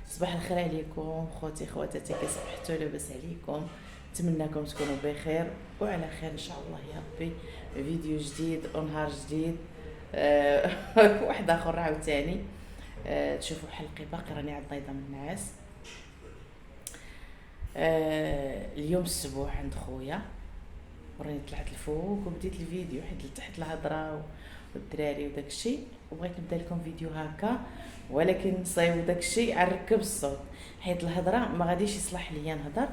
صباح الخير عليكم خوتي خواتاتي، كي صبحتوا لاباس عليكم؟ نتمنىكم تكونوا بخير وعلى خير ان شاء الله يا ربي. فيديو جديد ونهار جديد. واحد اخر عاوتاني. تشوفوا حلقي باقي راني عاد نايضه من النعاس. اليوم السبوع عند خويا وراني طلعت الفوق وبديت الفيديو حيت لتحت الهضره والدراري وداكشي، وبغيت نبدا لكم فيديو هكا، ولكن نصايب داكشي نركب الصوت حيت الهضره ما غاديش يصلح ليا نهضر.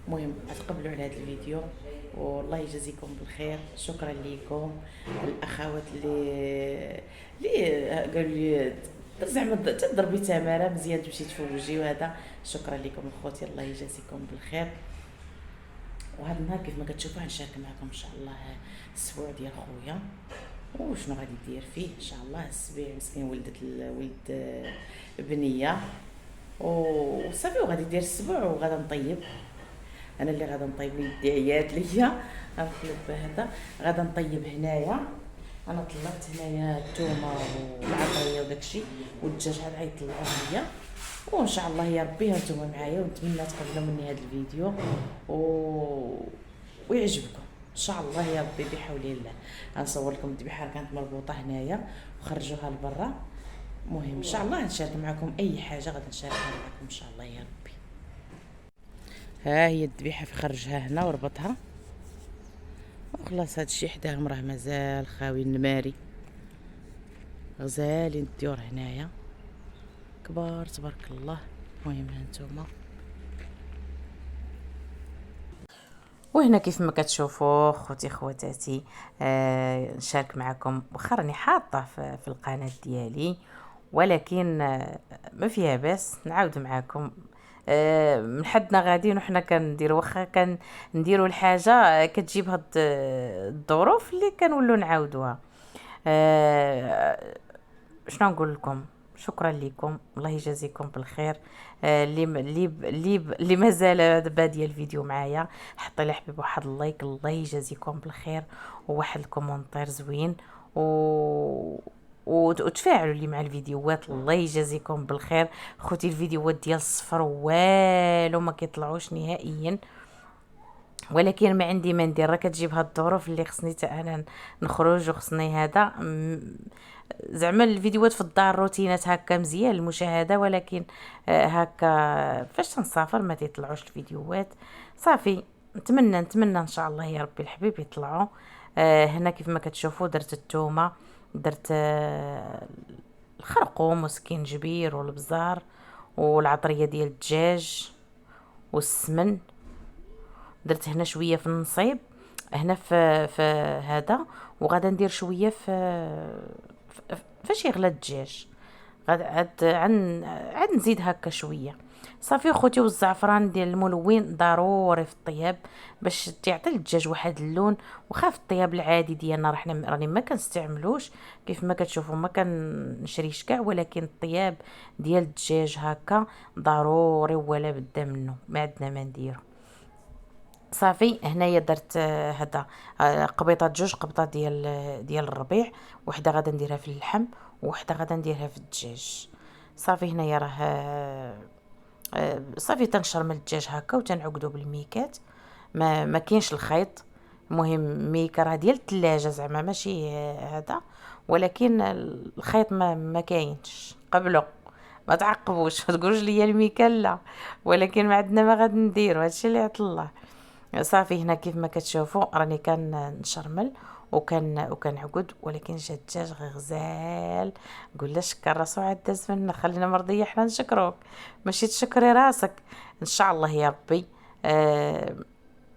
المهم تقبلوا على هذا الفيديو والله يجازيكم بالخير. شكرا لكم الاخوات اللي قالوا لي زعما تضربي تماره مزيان تمشي تفوجي وهذا. شكرا لكم اخوتي، الله يجازيكم بالخير. وهذا النهار كيف ما كتشوفوا غنشارك معكم ان شاء الله الاسبوع ديال خويا وشنو غادي دير فيه ان شاء الله. السبيع مسكين ولد بنيه وصافي وغادي دير السبوع وغادا نطيب. انا اللي غادا نطيب، يدي عيات ليا نقلب هذا. غادا نطيب هنايا، انا طلعت هنايا الثومه والعطريه وداكشي والدجاج عاد غيطلعوه ليا، وان شاء الله يا ربي هانتوما معايا، ونتمنى تقبلوا مني هذا الفيديو ويعجبكم ان شاء الله يا ربي بحول الله. غنصور لكم الذبيحه كانت مربوطه هنايا وخرجوها لبرا. المهم ان شاء الله نشارك معكم اي حاجه غادي نشاركها معكم ان شاء الله يا ربي. ها هي الذبيحه في خرجها هنا وربطها وخلاص. هادشي حداهم راه مازال خاوي النماري، غزالين الديور هنايا كبار تبارك الله. المهم هانتوما وهنا كيف ما كتشوفوا خوتي خواتاتي نشارك معكم. واخا راني حاطه في القناه ديالي، ولكن ما فيها باس نعاود معكم. من حدنا غاديين وحنا كنديروا، واخا كنديروا الحاجه كتجيب هاد الظروف اللي كنولوا نعاودوها. شنو نقول لكم؟ شكرا لكم، الله يجازيكم بالخير. اللي مازال باديه الفيديو معايا حطي لي حبيب واحد اللايك، الله يجازيكم بالخير، وواحد الكومونتير زوين وتفاعلوا لي مع الفيديوهات، الله يجازيكم بالخير. خوتي الفيديوهات ديال الصفر والو ما كيطلعوش نهائيا، ولكن ما عندي ما ندير، راه كتجيب هاد الظروف اللي خصني حتى انا نخرج وخصني هذا. زعما الفيديوهات في الدار روتينات هكا مزيان المشاهده، ولكن هكا فاش تنسافر ما تيطلعوش الفيديوهات. صافي نتمنى ان شاء الله يا ربي الحبيب يطلعوا. هنا كيف ما كتشوفوا درت الثومه، درت الخرقوم وسكينجبير والبزار والعطريه ديال الدجاج والسمن. درت هنا شويه في النصيب هنا في هذا، وغادا ندير شويه فاش يغلى الدجاج عاد نزيد هكا شويه. صافي اخوتي، والزعفران ديال الملون ضروري في الطياب باش تعطي الدجاج واحد اللون. وخاف الطياب العادي ديالنا راني ما كنستعملوش، كيف ما كتشوفوا ما كنشريش كاع، ولكن الطياب ديال الدجاج هكا ضروري ولا بدا منه، ما عندنا ما نديرو. صافي هنايا درت هذا قبيطات، جوج قبطات ديال الربيع، وحده غادا نديرها في اللحم وحده غادا نديرها في الدجاج. صافي هنايا راه صافي تنشرمل الدجاج هكا وتنعقدو بالميكات، ما كاينش الخيط. المهم ميكا راه ديال الثلاجه زعما ماشي هذا، ولكن الخيط ما كاينش. قبلوا ما تعقبوش ما تقولوش ليا الميكا لا، ولكن ما عندنا ما غادي نديرو، هادشي اللي عطا الله. صافي هنا كيف ما كتشوفوا راني نشرمل وكنعقد، ولكن جا الدجاج غزال. قول له شكر راسو عاد داز منا، خلينا مرضيه حنا نشكروك ماشي تشكري راسك ان شاء الله يا ربي.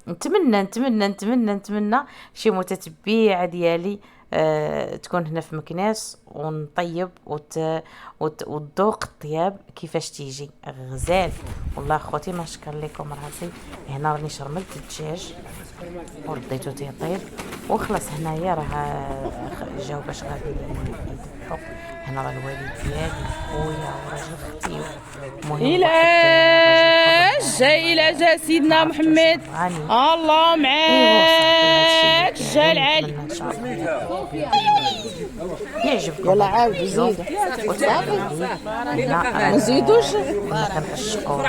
نتمنى شي متتبعه ديالي تكون هنا في مكناس ونطيب وتذوق الطياب كيفاش تيجي غزال. والله اخوتي ما شكر لكم راسي. هنا راني شرملت الدجاج ورديتو تيطيب وخلاص. هنايا راه جاو باش غادي يذبحوا. هنا راه الوالد ديالي خويا وراجل اختي. المهم جا سيدنا محمد الله معاك. جا العالي يعجبكم يلا هذا عاود الفيديو زيد وتابعوا لي. ما نزيدوش. هنا كنعشقوا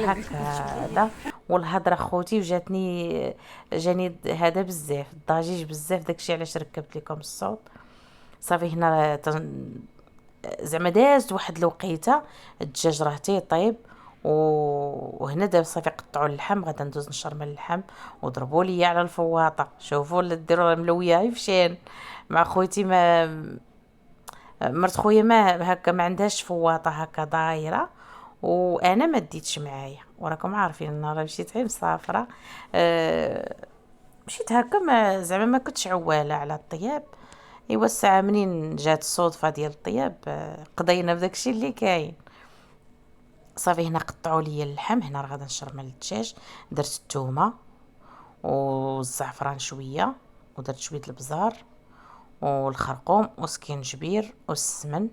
هكذا. والهضره خوتي جاني هذا بزاف الضجيج بزاف، داكشي علاش ركبت لكم الصوت. صافي هنا زعما دازت واحد الوقيته الدجاج راه تيطيب، وهنا دابا صافي قطعوا اللحم، غادا ندوز نشرمل اللحم وضربوا لي على الفواطه. شوفوا اللي ديروا ملويه يفشان مع خويتي. ما مرت خويا ما هكا ما عندهاش فواطه هكا دايره، وانا ما ديتش معايا، وراكم عارفين انا راه مشيت غير مسافره. مشيت هكا ما زعما ما كنتش عواله على الطياب. ايوا الساعه منين جات الصدفه ديال الطياب قضينا بداكشي اللي كاين. صافي هنا قطعوا لي اللحم، هنا راه غادا نشرمل الدجاج. درت الثومه والزعفران شويه، ودرت شويه البزار والخرقوم وسكينجبير والسمن.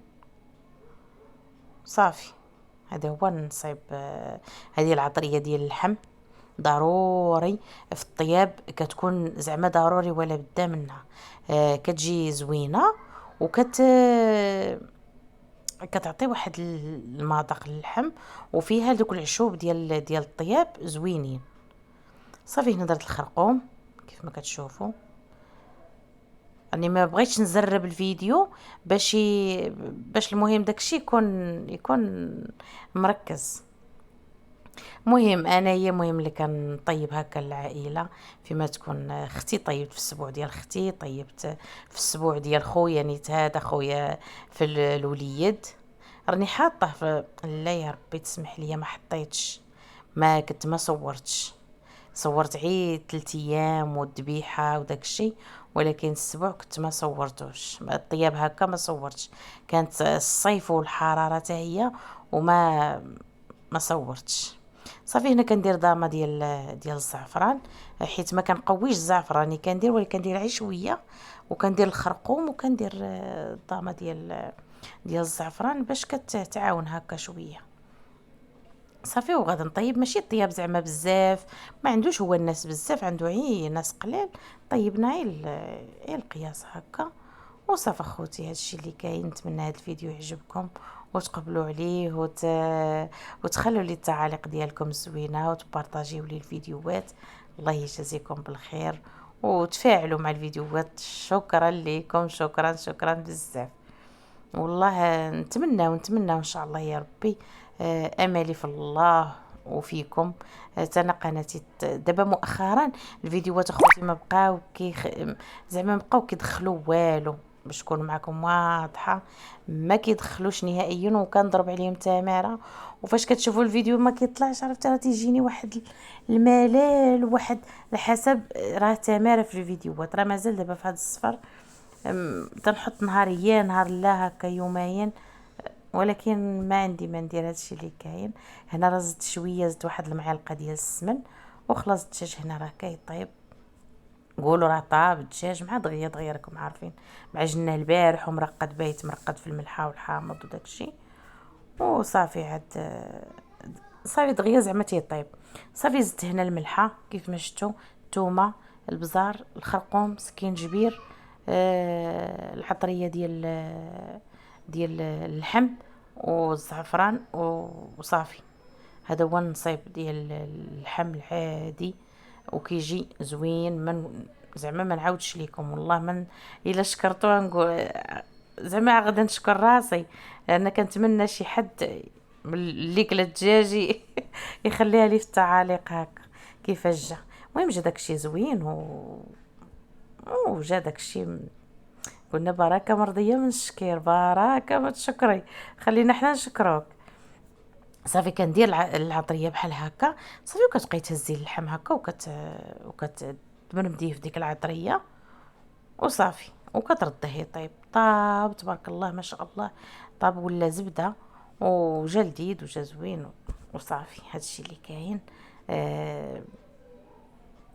صافي هذا هو نصيب. هذه العطريه ديال اللحم ضروري في الطياب، كتكون زعما ضروري ولا بدا منها. كتجي زوينه كتعطي واحد المذاق للحم، وفيها دوك العشوب ديال الطياب زوينين. صافي هنا درت الخرقوم كيف ما كتشوفوا. راني ما بغيتش نزرب الفيديو باش المهم داكشي يكون مركز. مهم انايا مهم اللي كنطيب هكا العائله، فيما تكون اختي طيبت في السبوع ديال اختي، طيبت في السبوع ديال خويا نيت هذا خويا في الوليد. راني حاطه لا يا ربي تسمح لي ما حطيتش، ما كنت ما صورت عيد 3 ايام والذبيحه وداك الشيء، ولكن السبوع كنت ما صورتوش. الطياب هكا ما صورتش، كانت الصيف والحراره حتى هي وما صورتش. صافي هنا كندير ضامه ديال الزعفران، حيت ما كنقويش الزعفران، راني كندير ولكن كندير غير شويه، وكندير الخرقوم وكندير الضامه ديال الزعفران باش كتعاون هكا شويه. صافي وغادي نطيب، ماشي الطياب زعما بزاف، ما عندوش هو الناس بزاف، عنده غير ناس قليل. طيبنا غير القياس هكا وصافي اخوتي. هادشي اللي كاين. نتمنى هاد الفيديو يعجبكم وتقبلوا عليه وتخلوا لي التعاليق ديالكم الزوينه وتبارطاجيو لي الفيديوهات. الله يجازيكم بالخير وتفاعلوا مع الفيديوهات. شكرا لكم، شكرا بزاف والله. نتمنى ان شاء الله يا ربي. املي في الله وفيكم. انا قناتي دابا مؤخرا الفيديوهات اخوتي ما بقاو زعما ما بقاو كيدخلوا والو، باش نكون معكم واضحه ما كيدخلوش نهائيا، وكنضرب عليهم تماره. وفاش كتشوفوا الفيديو ما كيطلعش، عرفتي راه تيجيني واحد الملل، واحد الحسب راه تماره في الفيديوهات. راه مازال دابا في هذا السفر تنحط نهاريا نهار لا هكا يوميا، ولكن ما عندي ما ندير. هادشي اللي كاين. هنا راه زدت شويه، زدت واحد المعلقه ديال السمن وخلاص. الدجاج هنا راه كيطيب، قولوا راه طاب الدجاج مع دغيا راكم عارفين، معجنه البارح ومرقد بايت مرقد في الملحه والحامض وداكشي. وصافي عاد صافي دغيا زعما تيطيب. صافي زدت هنا الملحه كيف ما شفتوا، الثومه، البزار، الخرقوم، سكينجبير، العطريه ديال اللحم والزعفران وصافي. هذا هو النصيب ديال اللحم العادي وكيجي زوين. من زعما ما نعاودش ليكم والله، من الا شكرتوها نقول زعما غادي نشكر راسي، لان كنتمنى شي حد اللي كلا الدجاجي يخليها لي في التعاليق هكا كيفاش جا. المهم جا داكشي زوين وجا داكشي قلنا بركه مرضيه من الشكير، بركه ما تشكري، خلينا حنا نشكروك. صافي كندير العطريه بحال هكا. صافي وكتبقاي تهزي اللحم هكا تمرمديه في ديك العطريه وصافي وكترديه يطيب. طاب تبارك الله ما شاء الله، طاب ولا زبده وجا لذيذ وجا زوين وصافي. هادشي اللي كاين.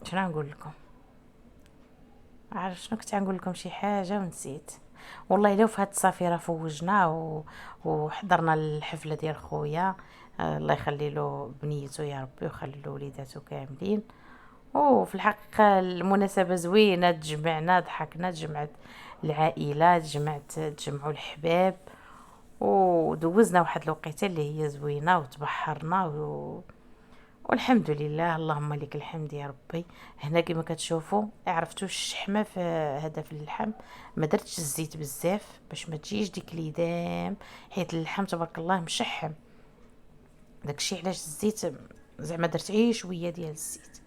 شنو نقول لكم؟ عارف شنو كنت نقول لكم شي حاجه ونسيت والله. لو في هاد السفيره فوجنا وحضرنا الحفله ديال خويا، الله يخلي له بنيته يا ربي ويخلي له وليداته كاملين. وفي الحقيقه المناسبه زوينه، تجمعنا ضحكنا، تجمعت العائله، تجمعوا الحباب، ودوزنا واحد الوقيته اللي هي زوينه، وتبحرنا والحمد لله، اللهم لك الحمد يا ربي. هنا كما كتشوفوا عرفتوا الشحمه في هذا في اللحم، ما درتش الزيت بزاف باش ما تجيش ديك اليدام، حيت اللحم تبارك الله مشحم، داكشي علاش الزيت زعما درت غير شويه ديال الزيت.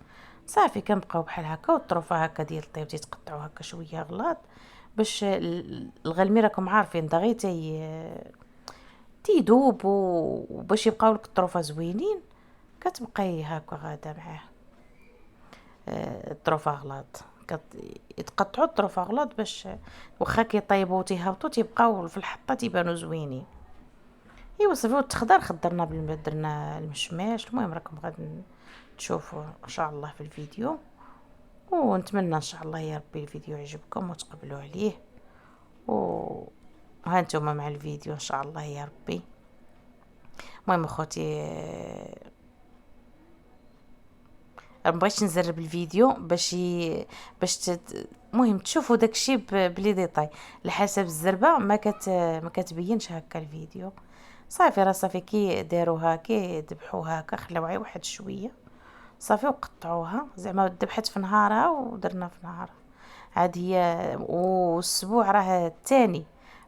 صافي كنبقاو بحال هكا، والطروفه هكا ديال الطيب تيتقطعوا هكا شويه غلاط، باش الغلمي راكم عارفين دغيا تيذوب، وباش يبقاو لك الطروفه زوينين كتبقاي هكا غادا معاه. الطروفه غلاط يتقطعوا الطروفه غلاط، باش واخا كيطيبوا وتيهبطوا تيبقاو في الحطه تيبانوا زوينين. ايوا صافي، والتخضر خضرنا درنا المشماش. المهم راكم غادي تشوفوا ان شاء الله في الفيديو، ونتمنى ان شاء الله يا ربي الفيديو يعجبكم وتقبلوا عليه. ها انتم مع الفيديو ان شاء الله يا ربي. المهم اخوتي، مبغيتش نزرب الفيديو المهم تشوفوا داكشي بلي ديطاي، لحسب الزربه ما كتبينش هكا الفيديو. صافي راه صافي كي داروها كي ذبحوها هكا، خلاوها غير واحد شويه صافي، وقطعوها زعما ذبحت في نهارها ودرنا في نهارها. عاد هي والسبوع راه الثاني،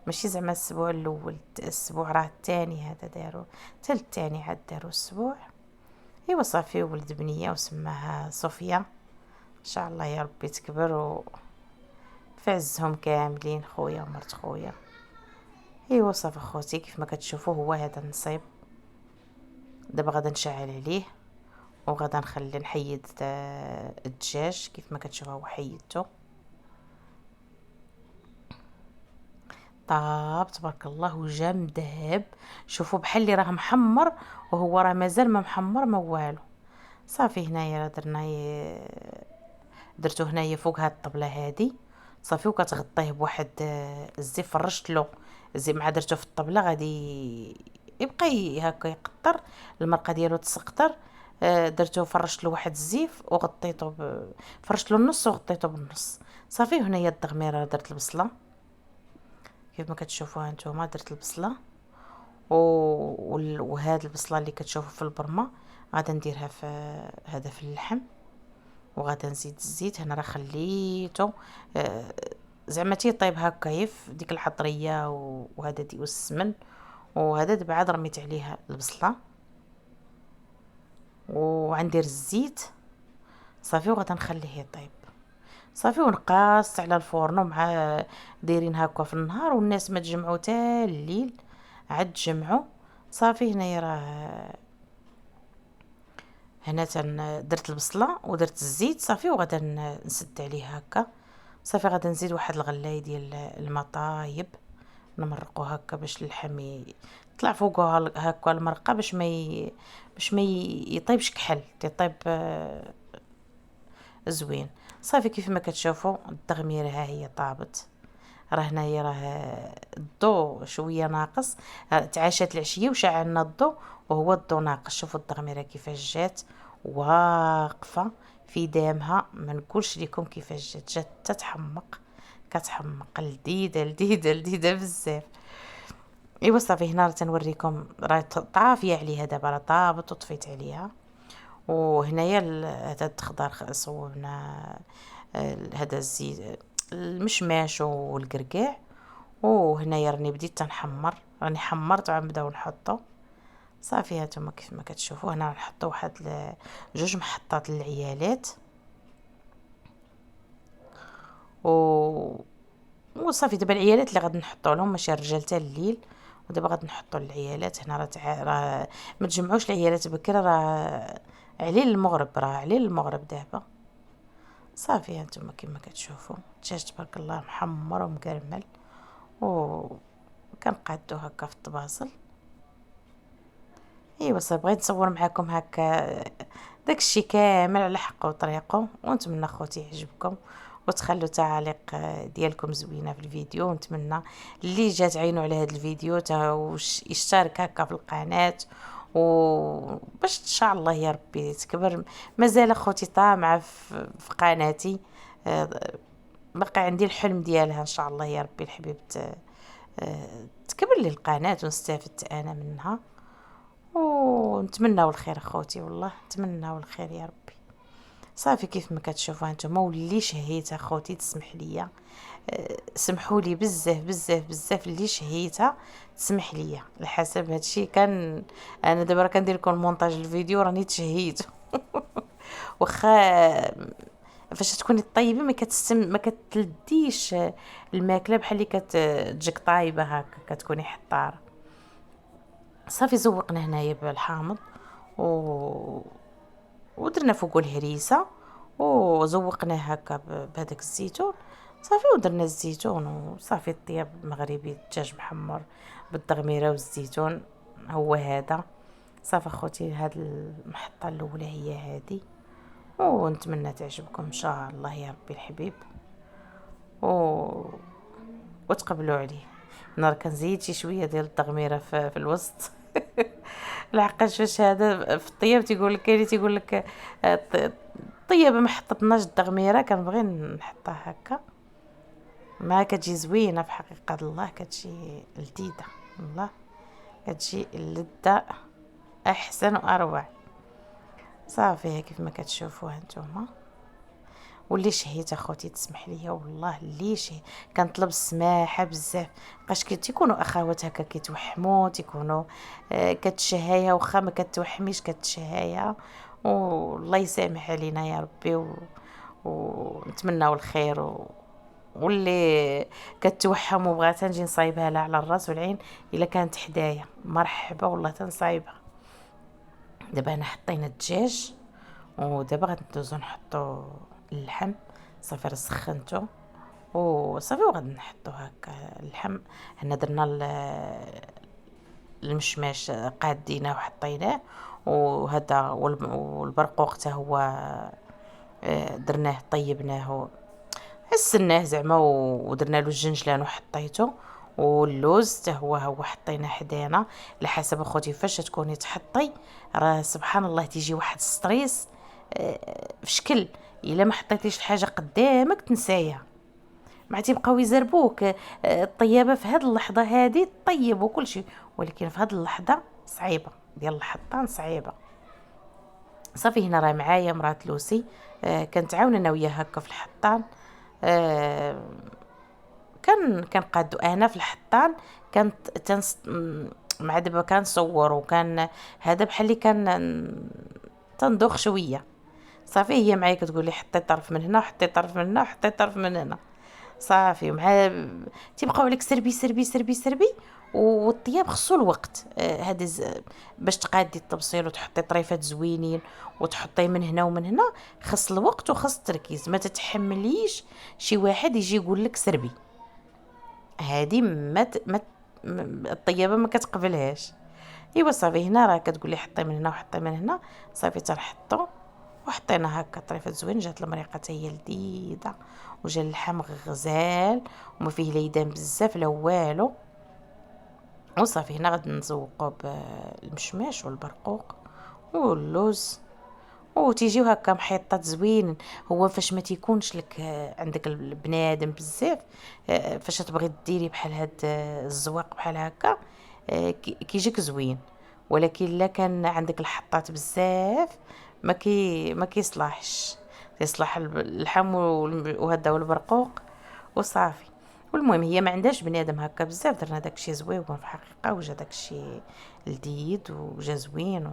ماشي زعما السبوع الاول، السبوع راه الثاني هذا دارو، حتى الثاني عاد دارو السبوع. ايوا صافي، ولد بنيه وسماها صوفيا، ان شاء الله يا ربي تكبر في عزهم كاملين، خويا ومرت خويا. ايوا صافي خوتي، كيف ما كتشوفوا هو هذا النصيب. دابا غادا نشعل عليه، وغادا نخلي نحيد الدجاج كيف ما كتشوفوا هو حيدته طاب تبارك الله، وجا مذهب. شوفوا بحال اللي راه محمر، وهو راه مازال ما محمر ما والو. صافي هنايا درتو هنايا فوق هاد الطبله هادي صافي، وكتغطيه بواحد الزيت، فرشت له الزيت مع درتو في الطبله، غادي يبقى هكا يقطر، المرقه ديالو تسقطر. درتو فرشت له واحد الزيف وغطيته فرشت له النص وغطيته بالنص. صافي هنايا الدغميره درت البصله كيف ما كتشوفوها نتوما، درت البصله وهاد البصله اللي كتشوفوا في البرمه غادا نديرها في هذا في اللحم، وغادا نزيد الزيت. هنا راه خليته زعما تيطيب هكا في ديك الحطريه وهذا ديال السمن، وهذا دابا عاد رميت عليها البصله وغندير الزيت صافي، وغادا نخليه يطيب صافي. ونقاص على الفرن مع دايرين هكا في النهار، والناس ما تجمعوا حتى الليل عاد تجمعوا صافي. هنايا راه هنا درت البصله ودرت الزيت صافي، وغادا نسد عليه هكا صافي. غادا نزيد واحد الغلايه ديال الماء طايب، نمرقو هكا باش اللحم يطلع فوقها هكا المرقه، باش ما يطيبش كحل، تيطيب زوين صافي. كيف ما كتشوفوا التغميره ها هي طابت. راه هنايا راه الضو شويه ناقص، تعاشات العشيه وشعلنا الضو وهو الضو ناقص. شوفوا التغميره كيفاش جات واقفه في دامها، ما نقولش لكم كيفاش جات تتحمق، كتحمق لذيذه لذيذه لذيذه بزاف. ايوا صافي، هنا راه تنوريكم راه طافيه عليها دابا، راه طابت وطفيت عليها. وهنايا هذا الخضار صوبنا هذا الزيت المشماش والقرقاع. وهنايا راني بديت تنحمر، راني حمرت وغنبداو نحطو صافي. هانتوما كيف ما كتشوفوا هنا نحطو واحد جوج محطات للعيالات وصافي. دابا العيالات اللي غادي نحطو لهم، ماشي الرجال حتى الليل. ودابا غادي نحطو للعيالات. هنا راه ما تجمعوش العيالات بكري، راه عليه المغرب، دابا صافي. هانتوما كيما كتشوفوا الدجاج تبارك الله محمر ومكرمل، كنقادو هكا في الطباصل. ايوا صافي، بغيت نصور معكم هكا داكشي كامل على حقه وطريقه، ونتمنى خوتي يعجبكم وتخلوا تعاليق ديالكم زوينه في الفيديو. ونتمنى اللي جات عينو على هذا الفيديو يشترك هكا في القناه، وباش ان شاء الله يا ربي تكبر. مازال اخوتي طامعه في قناتي، بقى عندي الحلم ديالها ان شاء الله يا ربي الحبيب تكبر لي القناه ونستافد انا منها، ونتمناو الخير اخوتي، والله نتمناو الخير يا ربي. صافي كيف ما كتشوفوا هانتوما ولي شهيتها خوتي، تسمح ليا سمحوا لي بزاف بزاف بزاف اللي شهيتها، تسمح ليا لحسب هادشي. كان انا دابا راه كندير لكم مونتاج الفيديو راني تشهيت واخا فاش تكوني طيبه ما كتلديش الماكله بحال اللي كتجيك طايبه هكا كتكوني حطاره. صافي زوقنا هنايا بالحامض ودرنا فوقو الهريسه وزوقناه هكا بهداك الزيتون. صافي ودرنا الزيتون وصافي الطياب مغربي، الدجاج محمر بالدغميره والزيتون هو هذا. صافي اخوتي هاد المحطه الاولى هي هذه، ونتمنى تعجبكم ان شاء الله يا ربي الحبيب وتقبلوا عليه. انا كنزيد شي شويه ديال التغميره في الوسط لحقاش فاش هذا في الطياب تيقول لك، كاين اللي تيقول لك الطيابه ما حطيتناش التغميره، كنبغي نحطها هكا ما كتجي زوينه في حقيقه الله، كتجي لذيذه والله، كتجي اللذه احسن واروع. صافي كيف ما كتشوفوا هانتوما واللي شهيت اخوتي تسمح ليا والله اللي شهيت كنطلب السماحه بزاف، بقاش تيكونوا اخوات هكا كيتوحموا تيكونوا كتشهايا واخا ما كتوحميش كتشهايا، والله يسامح علينا يا ربي ونتمناو الخير واللي كتوحم وبغات نجي نصايبها لها على الراس والعين الا كانت حدايا مرحبا والله تنصايبها. دابا انا حطينا الدجاج ودابا غندوزو نحطو اللحم. صافي راه سخنتو وصافي وغادي نحطو هكا اللحم. هنا درنا المشماش قادينه وحطيناه، وهذا والبرقوق حتى هو درناه طيبناه حسناه زعما ودرنا له الجنجلان وحطيته، واللوز حتى هو حطينا حدانا على حسب اخوتي. فاش تكوني تحطي راه سبحان الله تيجي واحد ستريس في شكل الا ما حطيتيش الحاجه قدامك تنسايها، ما تيبقاو يزربوك الطيابه في هذه اللحظه هذه طيب وكل شيء، ولكن في هذه اللحظه صعيبه ديال الحطان صعيبه. صافي هنا راه معايا مرات لوسي كانت عاون انا وياها هكا في الحطان. كنقادو انا في الحطان كانت مع دابا كنصور وكان هذا بحال اللي كان تندوخ شويه. صافي هي معايا كتقول لي حطي طرف من هنا وحطي طرف من هنا وحطي طرف من هنا. صافي مع تيبقاو عليك سربي سربي سربي سربي، والطياب خصو الوقت هذا باش تقادي التبصيل وتحطي طريفات زوينين وتحطي من هنا ومن هنا، خص الوقت وخص التركيز. ما تتحمليش شي واحد يجي يقول لك سربي، هذه ما الطيابه ما كتقبلهاش. ايوا صافي هنا راه كتقول لي حطي من هنا وحطي من هنا. صافي تنحطو وحطينا هكا طريفات زوين، جات المريقه حتى هي لذيذه وجا اللحم غزال وما فيه ليدان بزاف لا والو. وصافي هنا غادي نزوقو بالمشماش والبرقوق واللوز وتيجيو هكا محيطات زوين. هو فاش ما تيكونش لك عندك البنادم بزاف فاش تبغي ديري بحال هاد الزواق بحال هكا كيجيك زوين، ولكن الا كان عندك الحطات بزاف ما كيصلاحش، يصلح اللحم وهذا والبرقوق وصافي. والمهم هي ما عندهاش بنادم هكا بزاف، درنا داكشي زويون في الحقيقه وجا داكشي لذيذ وجا زوين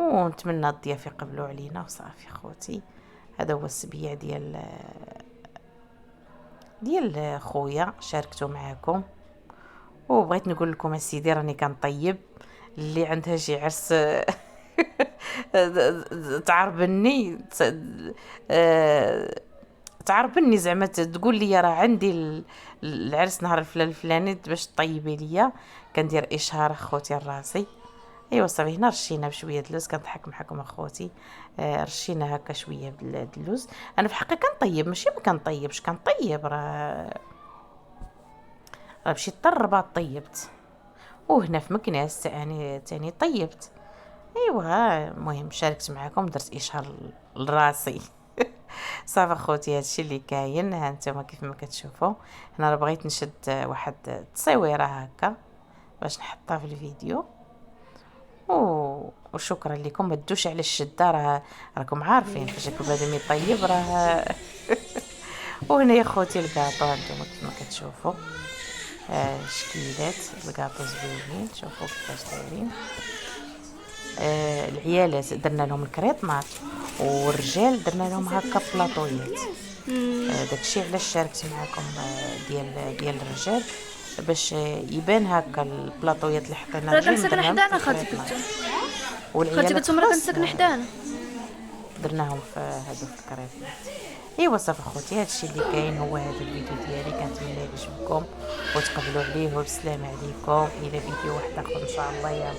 ونتمنى الضياف يقبلوا علينا وصافي خوتي. هذا هو السبيع ديال خويا شاركته معاكم، وبغيت نقول لكم اسيدي راني كنطيب اللي عندها شي عرس تعربني تعربني زعما تقول لي راه عندي العرس نهار الفلاني باش طيبي ليا، كندير اشهار اخوتي الراسي. ايوا صافي هنا رشينا بشويه اللوز، كنضحك معكم اخوتي رشينا هكا شويه اللوز. انا في الحقيقه كنطيب ماشي ما كنطيبش، كنطيب راه مشيت حتى الرباط طيبت، وهنا في مكناس تاني طيبت. ايوا المهم شاركت معكم درت اشهار لراسي صافي اخوتي، هادشي اللي كاين. ها نتوما كيف ما كتشوفوا، هنا راه بغيت نشد واحد التصويره هكا باش نحطها في الفيديو. وشكرا لكم. ما تدوش على الشده، راكم عارفين فاش بنادم يطيب راه وهنا يا خوتي الكاطو هانتوما كيف ما كتشوفوا، شكيلات الكاطو زوينين، شوفوا كيفاش دايرين. العيالات درنا لهم الكريطماط، والرجال درنا لهم هكا بلاطويات. داكشي علاش شاركت معكم ديال الرجال، باش يبان هكا البلاطويات اللي حطينا راه الرجال كنسكن حدانا خالتي كنتو، خالتي كنتو راه كنسكن حدانا، درناهم في هادو في الكريطماط. ايوا صافي خوتي، هادشي اللي كاين هو هذا الفيديو ديالي. كنتمنى يعجبكم وتقبلوا عليه، وبسلام عليكم الى فيديو واحد اخر ان شاء الله. يا